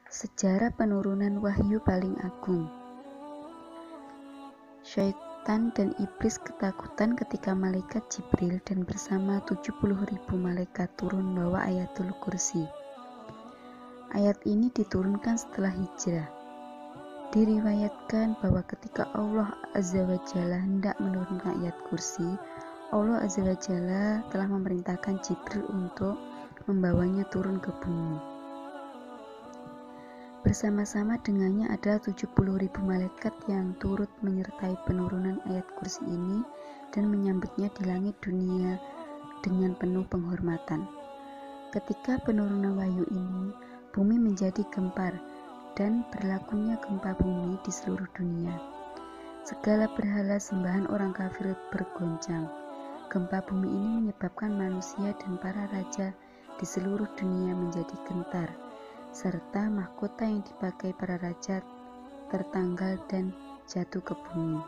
Sejarah penurunan wahyu paling agung. Syaitan dan iblis ketakutan ketika malaikat Jibril dan bersama 70.000 malaikat turun membawa Ayatul Kursi. Ayat ini diturunkan setelah hijrah. Diriwayatkan bahwa ketika Allah Azza wa Jalla hendak menurunkan ayat kursi, Allah Azza wa Jalla telah memerintahkan Jibril untuk membawanya turun ke bumi. Bersama-sama dengannya adalah 70.000 malaikat yang turut menyertai penurunan ayat kursi ini dan menyambutnya di langit dunia dengan penuh penghormatan. Ketika penurunan wahyu ini, bumi menjadi gempar dan berlakunya gempa bumi di seluruh dunia. Segala berhala sembahan orang kafir bergoncang. Gempa bumi ini menyebabkan manusia dan para raja di seluruh dunia menjadi gentar, serta mahkota yang dipakai para raja tertanggal dan jatuh ke bumi.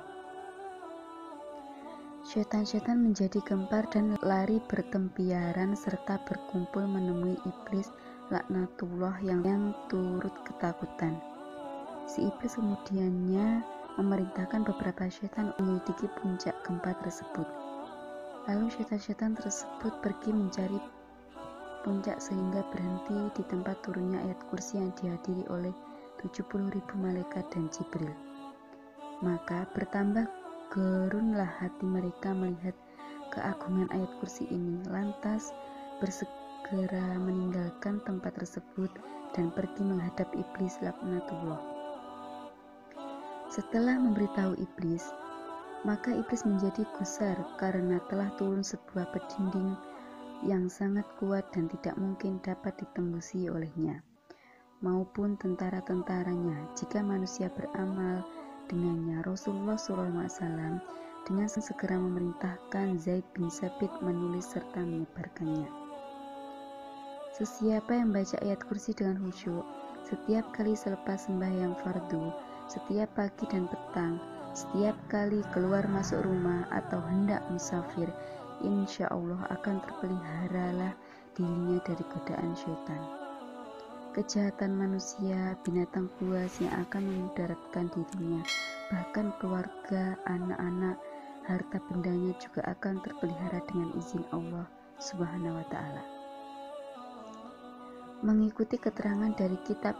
Setan-setan menjadi gempar dan lari bertempiaran serta berkumpul menemui iblis laknatullah yang turut ketakutan. Si iblis kemudiannya memerintahkan beberapa setan menyelidiki puncak gempa tersebut. Lalu setan-setan tersebut pergi mencari puncak sehingga berhenti di tempat turunnya ayat kursi yang dihadiri oleh 70.000 malaikat dan Jibril. Maka bertambah gerunlah hati mereka melihat keagungan ayat kursi ini, lantas bersegera meninggalkan tempat tersebut dan pergi menghadap iblis laknatullah. Setelah memberitahu iblis, maka iblis menjadi gusar karena telah turun sebuah pedinding yang sangat kuat dan tidak mungkin dapat ditembusi olehnya maupun tentara-tentaranya jika manusia beramal dengannya. Rasulullah SAW dengan segera memerintahkan Zaid bin Sabit menulis serta menyebarkannya. Sesiapa yang baca ayat kursi dengan khusyuk setiap kali selepas sembahyang fardu, setiap pagi dan petang, setiap kali keluar masuk rumah atau hendak musafir, insya Allah akan terpeliharalah dirinya dari godaan syaitan. Kejahatan manusia, binatang buas yang akan memudaratkan dirinya, bahkan keluarga, anak-anak, harta bendanya juga akan terpelihara dengan izin Allah Subhanahu wa Ta'ala. Mengikuti keterangan dari kitab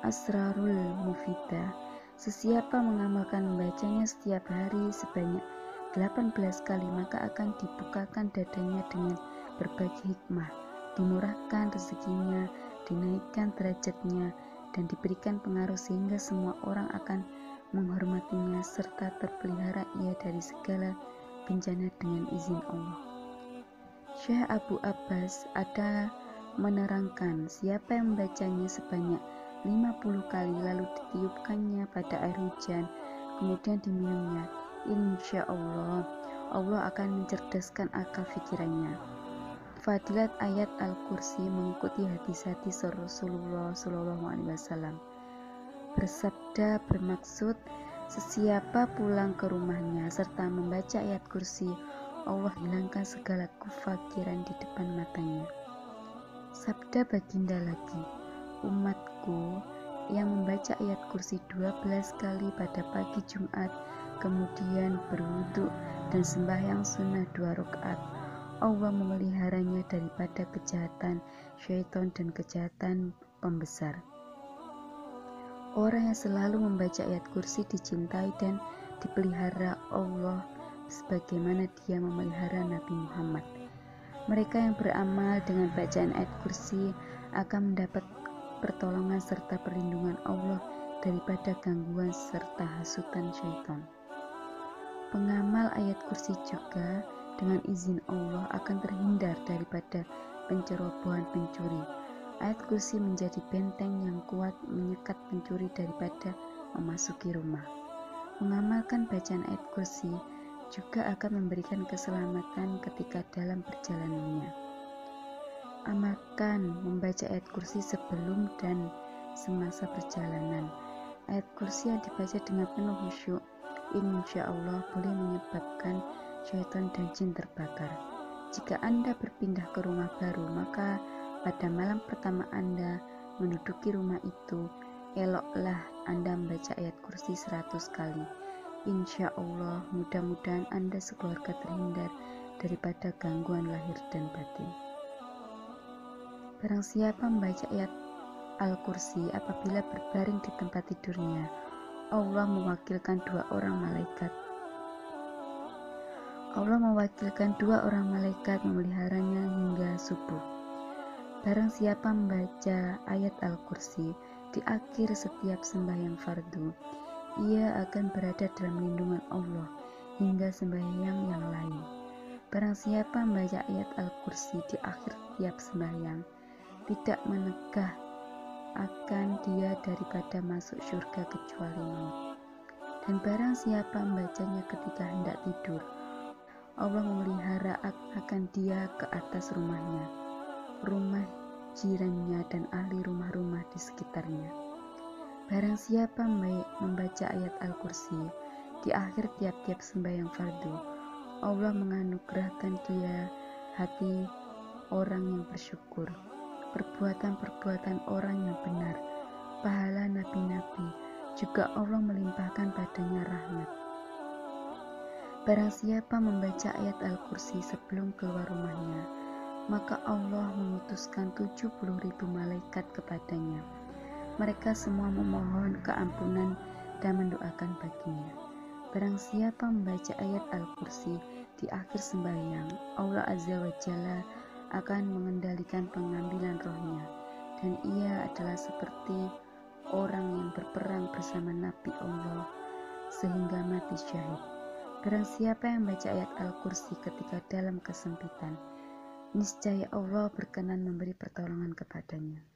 Asrarul Mufidah, sesiapa mengamalkan membacanya setiap hari sebanyak 18 kali, maka akan dibukakan dadanya dengan berbagai hikmah, dimurahkan rezekinya, dinaikkan derajatnya, dan diberikan pengaruh sehingga semua orang akan menghormatinya serta terpelihara ia dari segala bencana dengan izin Allah. Syekh Abu Abbas ada menerangkan, siapa yang membacanya sebanyak 50 kali lalu ditiupkannya pada air hujan, kemudian diminumnya, insya Allah akan mencerdaskan akal pikirannya. Fadilat ayat Al-Kursi mengikuti hadis-hadis Rasulullah SAW. Bersabda bermaksud, sesiapa pulang ke rumahnya serta membaca ayat kursi, Allah hilangkan segala kefakiran di depan matanya. Sabda baginda lagi, umatku yang membaca ayat kursi 12 kali pada pagi Jumat, kemudian berwudu dan sembahyang sunnah 2 rakaat, Allah memeliharanya daripada kejahatan syaitan dan kejahatan pembesar. Orang yang selalu membaca ayat kursi dicintai dan dipelihara Allah sebagaimana dia memelihara Nabi Muhammad. Mereka yang beramal dengan bacaan ayat kursi akan mendapat pertolongan serta perlindungan Allah daripada gangguan serta hasutan syaitan. Pengamal ayat kursi juga dengan izin Allah akan terhindar daripada pencerobohan pencuri. Ayat kursi menjadi benteng yang kuat menyekat pencuri daripada memasuki rumah. Mengamalkan bacaan ayat kursi juga akan memberikan keselamatan ketika dalam perjalanannya. Amalkan membaca ayat kursi sebelum dan semasa perjalanan. Ayat kursi yang dibaca dengan penuh khusyuk, insya Allah boleh menyebabkan syaitan dan jin terbakar. Jika Anda berpindah ke rumah baru, maka pada malam pertama Anda menduduki rumah itu, eloklah Anda membaca ayat kursi 100 kali. Insya Allah, mudah-mudahan Anda sekeluarga terhindar daripada gangguan lahir dan batin. Barang siapa membaca ayat Al-Kursi apabila berbaring di tempat tidurnya, Allah mewakilkan dua orang malaikat memeliharanya hingga subuh. Barang siapa membaca ayat Al-Kursi di akhir setiap sembahyang fardu, ia akan berada dalam lindungan Allah hingga sembahyang yang lain. Barang siapa membaca ayat Al-Kursi di akhir tiap sembahyang, tidak menegah akan dia daripada masuk surga kecuali maut. Dan barang siapa membacanya ketika hendak tidur, Allah memelihara akan dia ke atas rumahnya, rumah jirannya dan ahli rumah-rumah di sekitarnya. Barang siapa membaca ayat Al-Kursi di akhir tiap-tiap sembahyang fardu, Allah menganugerahkan dia hati orang yang bersyukur, perbuatan-perbuatan orang yang benar, pahala nabi-nabi, juga Allah melimpahkan padanya rahmat. Barang siapa membaca ayat Al-Kursi sebelum keluar rumahnya, maka Allah mengutuskan 70.000 malaikat kepadanya. Mereka semua memohon keampunan dan mendoakan baginya. Barang siapa membaca ayat Al-Kursi di akhir sembahyang, Allah Azza wa Jalla akan mengendalikan pengambilan rohnya, dan ia adalah seperti orang yang berperang bersama Nabi Allah sehingga mati syahid. Barang siapa yang membaca ayat Al-Kursi ketika dalam kesempitan, niscaya Allah berkenan memberi pertolongan kepadanya.